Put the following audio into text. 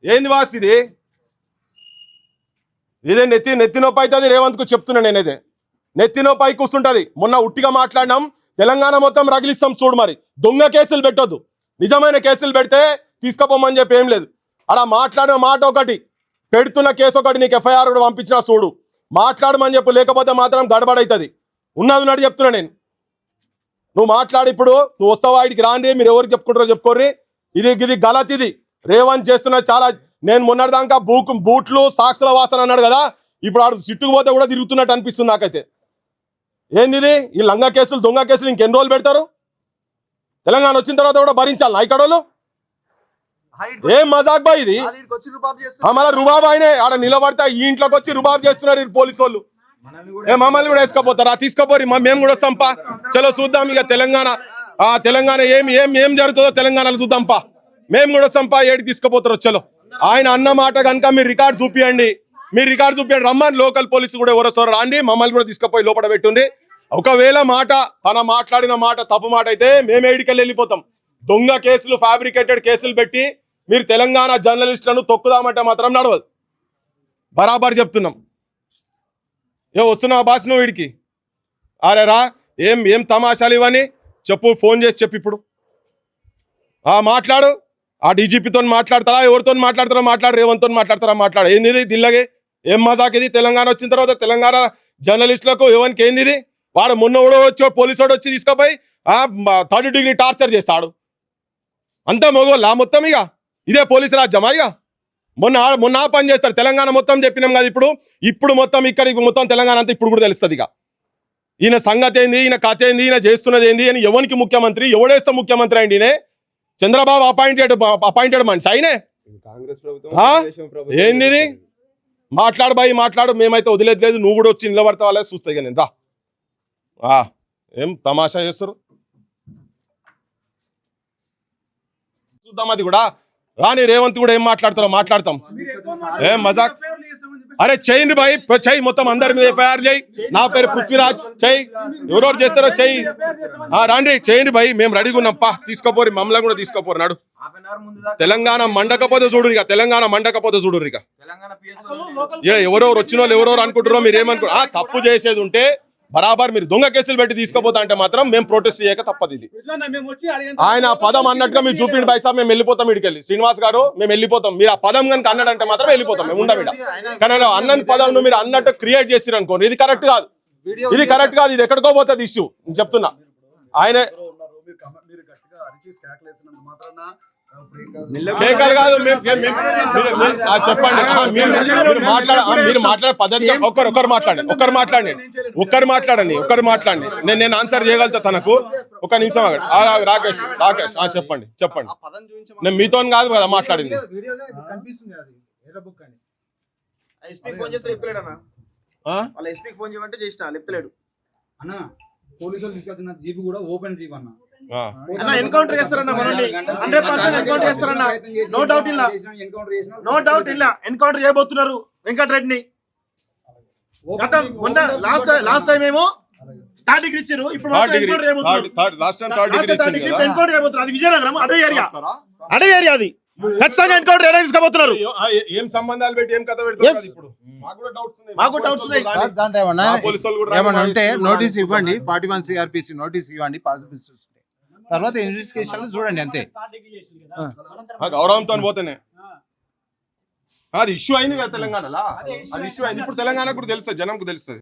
ఏంది వాస్ ఇది? ఇదే నెత్తి నొప్పి అవుతుంది రేవంత్కు చెప్తున్నా నేనేదే. నెత్తి నొప్పి అయి కూర్చుంటుంది. మొన్న ఉట్టిగా మాట్లాడినాం, తెలంగాణ మొత్తం రగిలిస్తాం చూడు. మరి దొంగ కేసులు పెట్టొద్దు, నిజమైన కేసులు పెడితే తీసుకుపోమని చెప్పి ఏం లేదు. అలా మాట్లాడిన మాట ఒకటి, పెడుతున్న కేసు ఒకటి, నీకు ఎఫ్ఐఆర్ కూడా పంపించిన చూడు. మాట్లాడమని చెప్పు, లేకపోతే మాత్రం గడబడవుతుంది. ఉన్నది ఉన్నట్టు చెప్తున్నా నేను. నువ్వు మాట్లాడి ఇప్పుడు నువ్వు వస్తావా ఇడికి రాండి, మీరు ఎవరికి చెప్పుకుంటారో చెప్పుకోర్రి. ఇది గలత్. ఇది రేవంత్ చేస్తున్న చాలా. నేను మొన్నటిదాకా బూట్లు సాక్షుల వాసన అన్నాడు కదా, ఇప్పుడు ఆడు సిట్టుకుపోతే కూడా తిరుగుతున్నట్టు అనిపిస్తుంది నాకైతే. ఏంది ఇది? ఈ లంగా కేసులు దొంగ కేసులు ఇంకెన్ని రోజులు పెడతారు? తెలంగాణ వచ్చిన తర్వాత కూడా భరించాలి ఇక్కడోళ్ళు. ఏం మజాక్ బాయ్ ఇది? మళ్ళీ రుబాబ్ ఆయనే ఆడ నిలబడతా ఈ ఇంట్లోకి వచ్చి రుబాబ్ చేస్తున్నారు పోలీసు వాళ్ళు. మమ్మల్ని కూడా వేసుకోపోతారా? తీసుకోపోరి, మేము కూడా వస్తాంపా. చలో చూద్దాం ఇక తెలంగాణ ఏం జరుగుతుందో తెలంగాణలో చూద్దాంపా. మేము కూడా వస్తాంపా. ఏడికి తీసుకుపోతారు చలో. ఆయన అన్న మాట కనుక మీరు రికార్డు చూపియండి, రమ్మని లోకల్ పోలీసు కూడా ఎవరొస్తారో రాండి, మమ్మల్ని కూడా తీసుకుపోయి లోపల పెట్టుండి. ఒకవేళ తన మాట్లాడిన మాట తప్పు మాట అయితే మేము ఏడికెళ్ళి వెళ్ళిపోతాం. దొంగ కేసులు ఫ్యాబ్రికేటెడ్ కేసులు పెట్టి మీరు తెలంగాణ జర్నలిస్టులను తొక్కుదామంటే మాత్రం నడవదు. బరాబర్ చెప్తున్నాం. వస్తున్నావు బాస్ నువ్వు వీడికి? అరే రా, ఏం తమాషాలు ఇవన్నీ చెప్పు. ఫోన్ చేసి చెప్పు ఇప్పుడు. మాట్లాడు. ఆ డీజీపీతో మాట్లాడతారా, ఎవరితో మాట్లాడతారో మాట్లాడు, రేవంత్తో మాట్లాడతారా మాట్లాడు. ఏంది ఇది దిల్లగే? ఏం మజాక్ ఇది? తెలంగాణ వచ్చిన తర్వాత తెలంగాణ జర్నలిస్టులకు ఎవరికి ఏంది ఇది? వాడు మొన్న కూడా పోలీసు వాడు వచ్చి తీసుకుపోయి 3rd డిగ్రీ టార్చర్ చేస్తాడు. అంతా మగోళ్ళ మొత్తం ఇక ఇదే పోలీసు రాజ్యమా? ఇక మొన్న పని చేస్తారు. తెలంగాణ మొత్తం చెప్పినాం కదా, ఇప్పుడు మొత్తం ఇక్కడికి మొత్తం తెలంగాణ అంతా ఇప్పుడు కూడా తెలుస్తుంది. ఇక ఈయన సంగతి ఏంది, ఈయన కథ ఏంది, ఈయన చేస్తున్నది ఏంది అని. ఎవరికి ముఖ్యమంత్రి, ఎవడేస్తే ముఖ్యమంత్రి అండి? ఈయనే చంద్రబాబు అపాయింటెడ్ మనిషి ఆయనే. ఏంది ఇది? మాట్లాడు బాయ్, మాట్లాడు. మేమైతే వదిలేదు. నువ్వు కూడా వచ్చి నిలబడతా వాళ్ళే చూస్తాయి. నేను రా. ఏం తమాషా చేస్తారు చూద్దాం. అది కూడా రాని రేవంత్ కూడా ఏం మాట్లాడతారో మాట్లాడతాం. ఏం మజాక్? అరే చెయ్యండి బాయ్, చెయ్యి. మొత్తం అందరి మీద ఎఫ్ఐఆర్ చేయి. నా పేరు పృథ్వీరాజ్, చెయ్యి. ఎవరెవరు చేస్తారో చెయ్యి. రాండి చేయండి బాయ్, మేము రెడీగా ఉన్నాం. తీసుకోపోరు, మమ్మల్ని కూడా తీసుకోపోరు. నాడు తెలంగాణ మండకపోతే చూడురు. ఇక తెలంగాణ మండకపోతే చూడురు. ఇక ఎవరెవరు వచ్చిన వాళ్ళు ఎవరెవరు అనుకుంటారో మీరు ఏమనుకుంటారు? తప్పు చేసేది ఉంటే బరాబర్ మీరు దొంగ కేసులు పెట్టి తీసుకోపోతా అంటే మాత్రం మేము ప్రొటెస్ట్ చేయక తప్పదు. ఇది ఆయన పదం అన్నట్టుగా మీరు చూపిండి బాయ్ సాబ్, మేము వెళ్ళిపోతాం. ఇడికెళ్ళి శ్రీనివాస్ గారు మేము వెళ్ళిపోతాం. మీరు ఆ పదం కనుక అన్నాడంటే మాత్రం వెళ్ళిపోతాం. మేము ఉండవిడ. కానీ అన్నని పదం మీరు అన్నట్టు క్రియేట్ చేసిరు అనుకోండి, ఇది కరెక్ట్ కాదు. ఇది ఎక్కడికో పోతుంది ఇష్యూ. నేను చెప్తున్నా. ఆయన చెప్పండి. మీరు మాట్లాడే పద్ధతి ఒక్కరు మాట్లాడండి. నేను ఆన్సర్ చేయగలుగుతా తనకు. ఒక నిమిషం రాకేష్ చెప్పండి. నేను మీతో కాదు కదా మాట్లాడింది. పోలీసులు తీసుకొచ్చిన జీప్ కూడా ఓపెన్ జీప్ అన్న. ఎన్కౌంటర్ చేస్తారన్న, 100% ఎన్కౌంటర్ చేస్తారన్న. నో డౌట్ ఇలా ఎన్కౌంటర్ చేయబోతున్నారు వెంకటరెడ్డిని. లాస్ట్ టైం ఏమో 3rd డిగ్రీ ఇచ్చారు, ఇప్పుడు ఎన్కౌంటర్ చేయబోతున్నారు. అది విజయనగరం అడవి ఏరియా అది. ఖచ్చితంగా ఎన్కౌంటర్ ఎలా తీసుకోబోతున్నారు? ఏం సంబంధాలు పెట్టి ఏం కథ పెడతారు? ఇప్పుడు మాకు డౌట్స్ ఏమన్నా నోటీస్ ఇవ్వండి, 41 CRPC నోటీస్ ఇవ్వండి, పాసిబుల్ తర్వాత ఇన్వెస్టిగేషన్ చూడండి. అంతే గౌరవంతో పోతేనే అది ఇష్యూ అయింది కదా తెలంగాణలో. అది ఇష్యూ అయింది. ఇప్పుడు తెలంగాణకు కూడా తెలుస్తుంది, జనంకు తెలుస్తుంది.